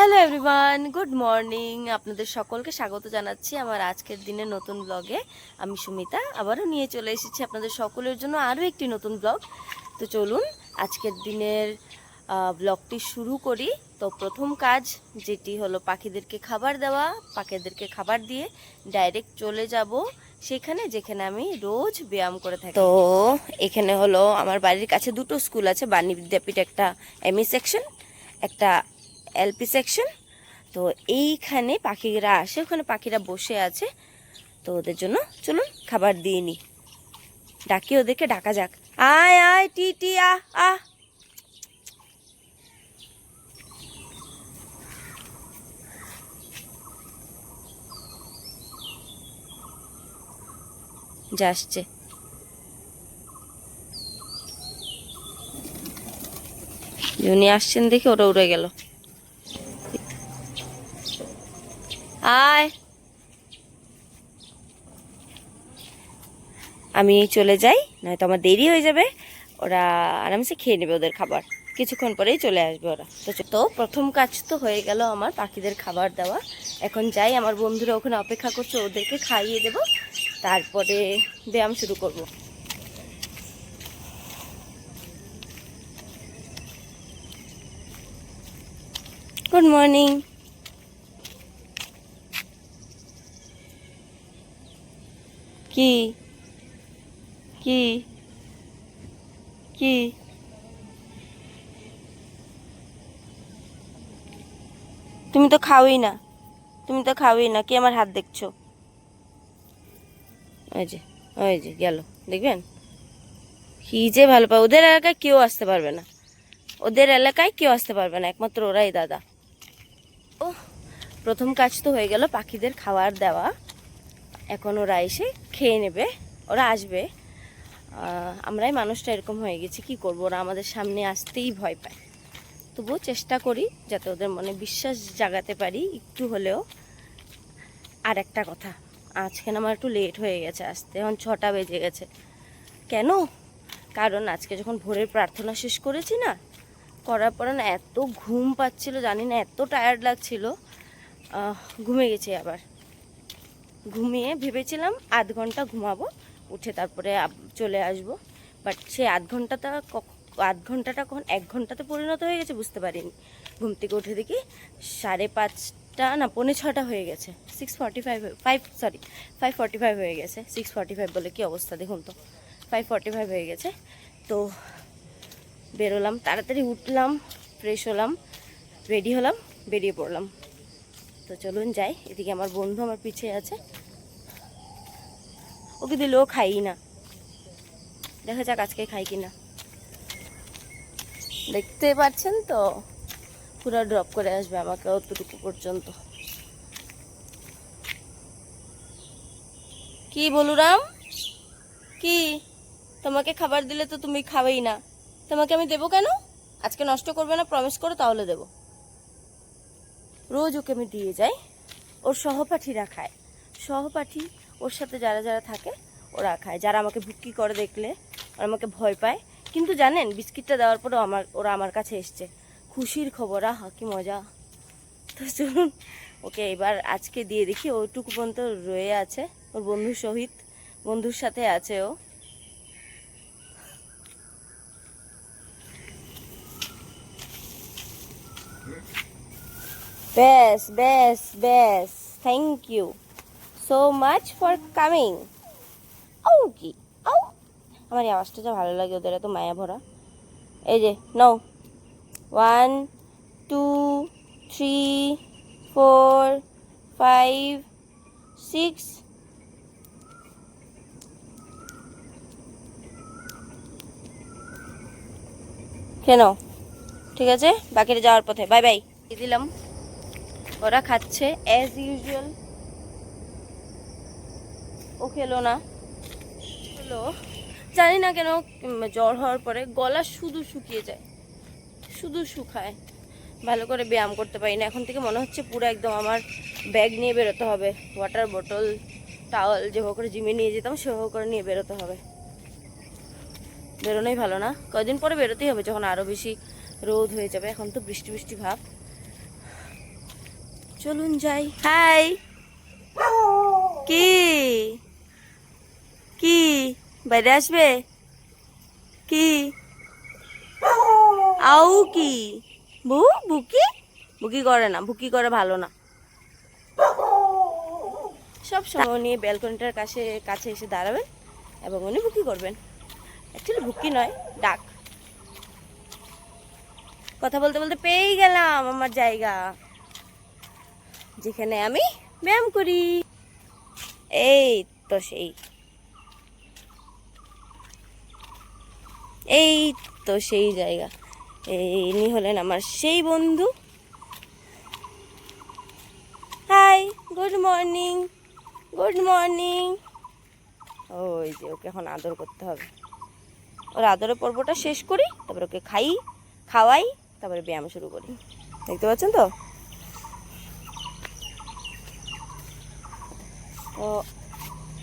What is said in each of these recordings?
Hello everyone, good morning. আপনাদের সকলকে স্বাগত জানাচ্ছি আমার আজকের দিনের নতুন ব্লগে। আমি সুমিতা আবারও নিয়ে চলে এসেছি আপনাদের সকলের জন্য আরও একটি নতুন ব্লগ। তো চলুন আজকের দিনের ব্লগটি শুরু করি। তো প্রথম কাজ যেটি হলো পাখিদেরকে খাবার দেওয়া। পাখিদেরকে খাবার দিয়ে ডাইরেক্ট চলে যাব সেখানে যেখানে আমি রোজ ব্যায়াম করে থাকি। তো এখানে হলো আমার বাড়ির কাছে দুটো স্কুল আছে, বাণী বিদ্যাপীঠ, একটা এমই সেকশন, একটা এলপি সেকশন। তো এইখানে পাখিরা আসে, ওখানে পাখিরা বসে আছে। তো ওদের জন্য চলুন খাবার দিয়ে নিই, ডাকি ওদেরকে, ডাকা যাক। আয় আয় টি টি আ আ। যা আসছে। উনি আসছেন দেখে ওরা উড়ে গেল। আয়, আমি চলে যাই, নয়তো আমার দেরি হয়ে যাবে। ওরা আরামসে খেয়ে নেবে ওদের খাবার, কিছুক্ষণ পরেই চলে আসবে ওরা। তো প্রথম কাজ তো হয়ে গেল আমার পাখিদের খাবার দেওয়া। এখন যাই, আমার বন্ধুরা ওখানে অপেক্ষা করছে, ওদেরকে খাইয়ে দেব, তারপরে ব্যায়াম শুরু করব। Good morning. কি কি কি তুমি তো খাওই না, তুমি তো খাওই না, কি আমার হাত দেখছো? ওই যে, ওই যে গেল, দেখবেন কি যে ভালো পায়। ওদের এলাকায় কেউ আসতে পারবে না, ওদের এলাকায় কেউ আসতে পারবে না, একমাত্র ওরাই দাদা। ও, প্রথম কাজ তো হয়ে গেল পাখিদের খাবার দেওয়া। এখন ওরা এসে খেয়ে নেবে, ওরা আসবে। আমরাই মানুষটা এরকম হয়ে গেছি, কি করব, ওরা আমাদের সামনে আসতেই ভয় পায়। তবুও চেষ্টা করি যাতে ওদের মনে বিশ্বাস জাগাতে পারি একটু হলেও। আর একটা কথা, আজকে আমার একটু লেট হয়ে গেছে আসতে, এখন 6টা বেজে গেছে। কেন? কারণ আজকে যখন ভোরের প্রার্থনা শেষ করেছি না, করার পরে না এত ঘুম পাচ্ছিল, জানি না এত টায়ার্ড লাগছিল, ঘুমিয়ে গেছি আবার। ঘুমিয়ে ভেবেছিলাম আধ ঘন্টা ঘুমাবো, উঠে তারপরে চলে আসব। বাট সেই আধ ঘন্টাটা কখন 1 ঘন্টাতে পরিণত হয়ে গেছে বুঝতে পারিনি। ঘুম থেকে উঠে দেখি 5:30 না 5:45 হয়ে গেছে। 5:45 হয়ে গেছে। 6:45 বলে কি অবস্থা দেখুন তো, 5:45 হয়ে গেছে। তো বেরোলাম, তাড়াতাড়ি উঠলাম, ফ্রেশ হলাম, রেডি হলাম, বেরিয়ে পড়লাম। তো চলুন যাই। এদিকে আমার বন্ধু আমার পিছে আছে, ওকে দিলেও খাই না, দেখা যাক আজকে খাই কিনা। দেখতে পাচ্ছেন তো, পুরো ড্রপ করে আসবে আমাকে অতটুকু পর্যন্ত। কি বলুরাম, কি? তোমাকে খাবার দিলে তো তুমি খাবেই না, তোমাকে আমি দেবো কেন? আজকে নষ্ট করবে না, প্রমিস করো, তাহলে দেবো। রোজ ওকে আমি দিয়ে যাই, ওর সহপাঠীরা খায়। সহপাঠী, ওর সাথে যারা যারা থাকে ওরা খায়। যারা আমাকে ভুক্কি করে দেখলে ওরা আমাকে ভয় পায়। কিন্তু জানেন, বিস্কিটটা দেওয়ার পরেও ওরা আমার কাছে এসছে, খুশির খবর। আহা কি মজা। তো চলুন ওকে এবার আজকে দিয়ে দেখি। ওইটুকু পর্যন্ত রয়ে আছে, ওর বন্ধুর সাথে আছে ও। ব্যাস ব্যাস ব্যাস, thank you so much for coming. ও কি, ও, আমার এই আওয়াজটা যা ভালো লাগে, ওদের এত মায়া ভরা। এই যে নাও, 1 2 3 4 5 6। কেন? ঠিক আছে, বাকিটা যাওয়ার পথে। বাই বাই দিলাম। ওরা খাচ্ছে অ্যাজ ইউজুয়াল। ও খেলো না, হলো জানি না কেন, জ্বর হওয়ার পরে গলা শুধু শুকিয়ে যায়, শুধু শুকায়, ভালো করে ব্যায়াম করতে পারি না। এখন থেকে মনে হচ্ছে পুরো একদম আমার ব্যাগ নিয়ে বেরোতে হবে, ওয়াটার বোতল, টাওয়াল, যেভাবে করে জিমে নিয়ে যেতাম সেভাবে করে নিয়ে বেরোতে হবে। বেরোনোই ভালো না, কয়দিন পরে বেরোতেই হবে, যখন আরও বেশি রোদ হয়ে যাবে। এখন তো বৃষ্টি বৃষ্টি ভাব। চলুন যাই। হাই, কি কি বাইরে আসবে? কি আউ কি বুকি বুকি করে না, বুকি করে ভালো না। সব সময় উনি ব্যালকনিটার কাছে কাছে এসে দাঁড়াবেন এবং উনি বুকি করবেন। অ্যাকচুয়ালি বুকি নয়, ডাক। কথা বলতে বলতে পেয়েই গেলাম আমার জায়গা, যেখানে আমি ব্যায়াম করি। এই তো সেই, এই তো সেই জায়গা। ইনি হলেন আমার সেই বন্ধু। Hi, good morning, good morning. ওই যে ওকে এখন আদর করতে হবে। ওর আদরের পর্বটা শেষ করি, তারপরে ওকে খাওয়াই, তারপরে ব্যায়াম শুরু করি। দেখতে পাচ্ছেন তো? ও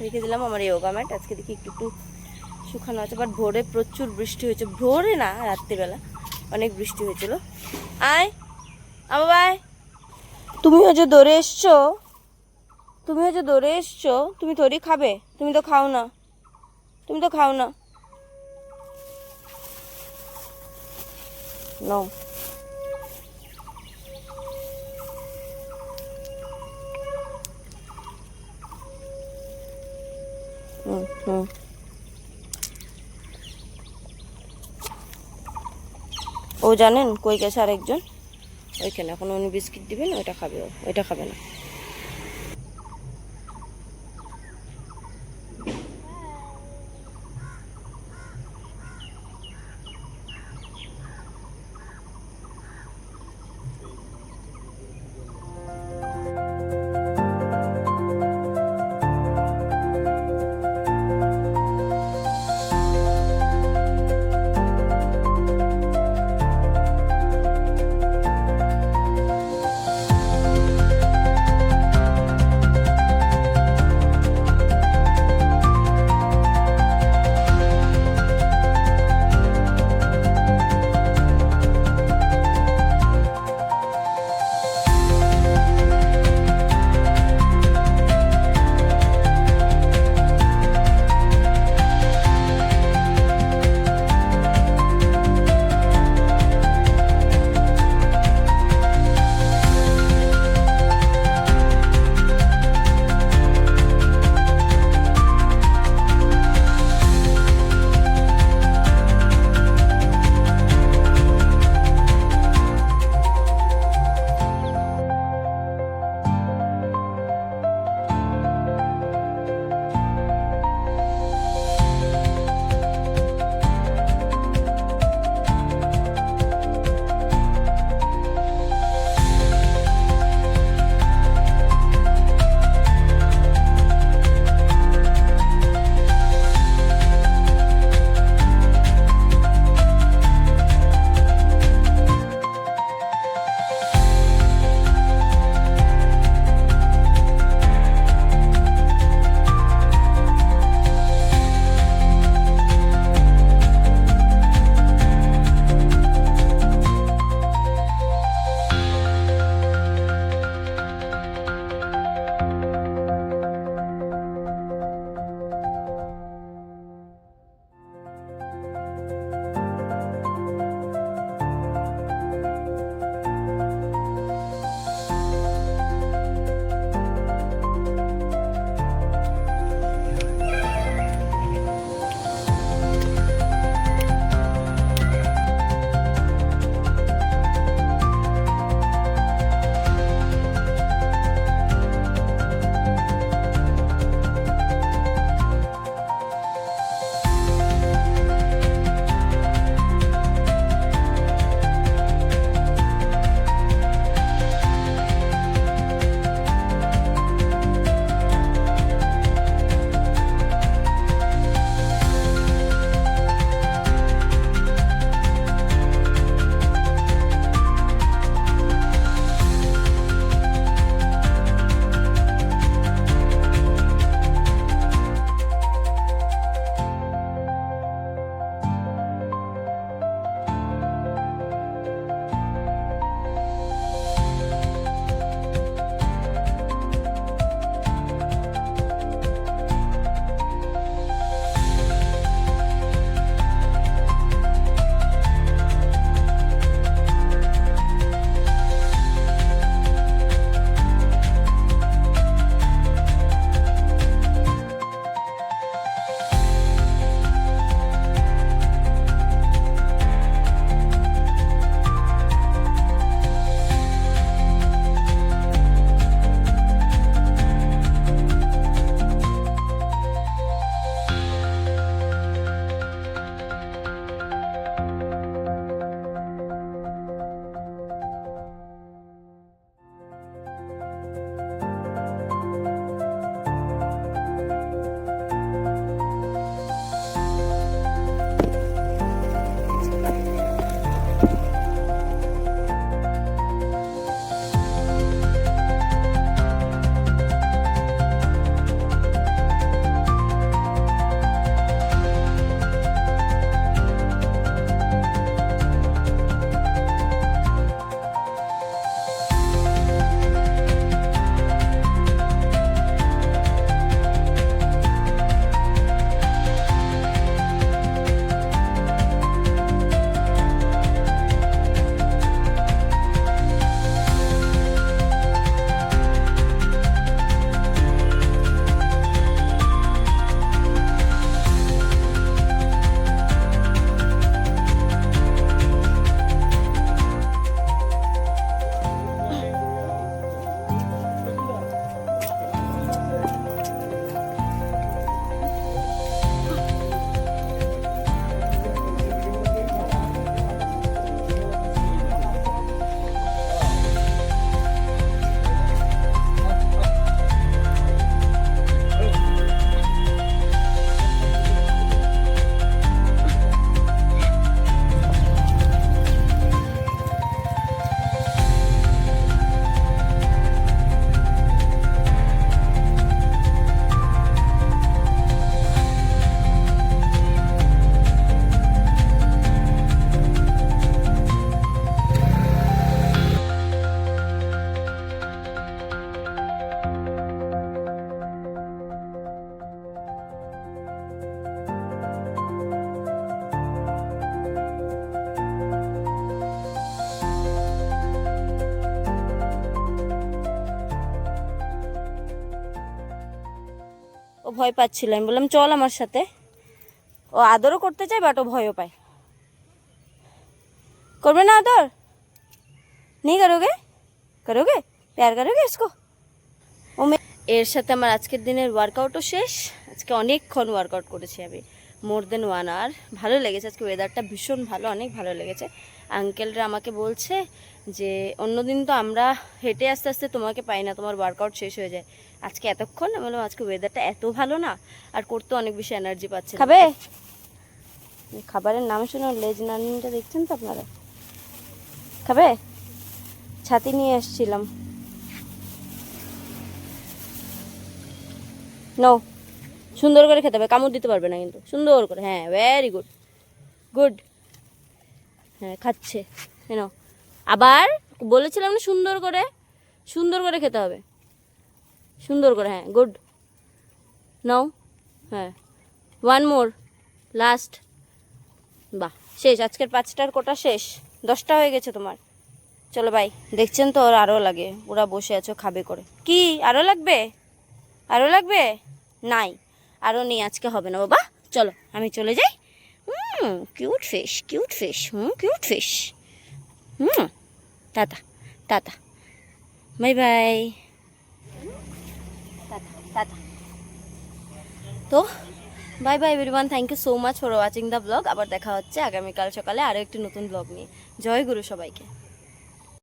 রেখে দিলাম আমার ইয়োগা ম্যাট। আজকে দেখি একটু একটু শুকানো আছে, বাট ভোরে প্রচুর বৃষ্টি হয়েছে। ভোরে না, রাত্রিবেলা অনেক বৃষ্টি হয়েছিল। আয় বাবাই, তুমিও যে দৌড়ে এসছো, তুমি থরি খাবে? তুমি তো খাও না, নো। হুম হুম, ও জানেন কই গেছে আরেকজন? ওইখানে এখন উনি বিস্কিট দিবেন, ওইটা খাবে, ওইটা খাবে না। ভয় পাচ্ছিল, আমি বললাম চল আমার সাথে। ও আদরও করতে চায় বাট ও ভয়ও পায়। করবে না আদর? नहीं करोगे? करोगे? प्यार करोगे इसको? ও এর সাথে আমার আজকের দিনের ওয়ার্কআউটও শেষ। আজকে অনেকক্ষণ ওয়ার্কআউট করেছি আমি, মোর দেন 1 আওয়ার। ভালো লেগেছে, আজকে ওয়েদারটা ভীষণ ভালো, অনেক ভালো লেগেছে। আঙ্কেলরা আমাকে বলছে যে অন্যদিন তো আমরা হেঁটে আস্তে আস্তে তোমাকে পাই না, তোমার ওয়ার্কআউট শেষ হয়ে যায়, আজকে এতক্ষণ। আমি বললাম আজকে ওয়েদারটা এত ভালো না, আর করতে অনেক বেশি এনার্জি পাচ্ছে। খাবে? খাবারের নাম শুনে লেজ নাড়নিটা দেখছেন তো আপনারা। খাবে? ছাতি নিয়ে এসেছিলাম। নো, সুন্দর করে খেতে হবে, কামড় দিতে পারবে না কিন্তু, সুন্দর করে। হ্যাঁ, ভেরি গুড, গুড। হ্যাঁ খাচ্ছে, কেন? আবার বলেছিলাম না সুন্দর করে, সুন্দর করে খেতে হবে, সুন্দর করে। হ্যাঁ গুড। নাও। হ্যাঁ, 1 মোর, লাস্ট। বাহ, শেষ। আজকের 5টার কোটা শেষ, 10টা হয়ে গেছে তোমার। চলো বাই। দেখছেন তো ওর আরও লাগে, ওরা বসে আছো খাবে করে। কি আরও লাগবে? আরও লাগবে? নাই, আরও নেই, আজকে হবে না বাবা। চলো আমি চলে যাই। Cute fish, cute fish, cute fish. Tata, tata, bye bye, tata, tata. তো bye bye everyone, thank you so much for watching the blog. আবার দেখা হচ্ছে আগামীকাল সকালে আরও একটি নতুন ব্লগ নিয়ে। জয় গুরু সবাইকে।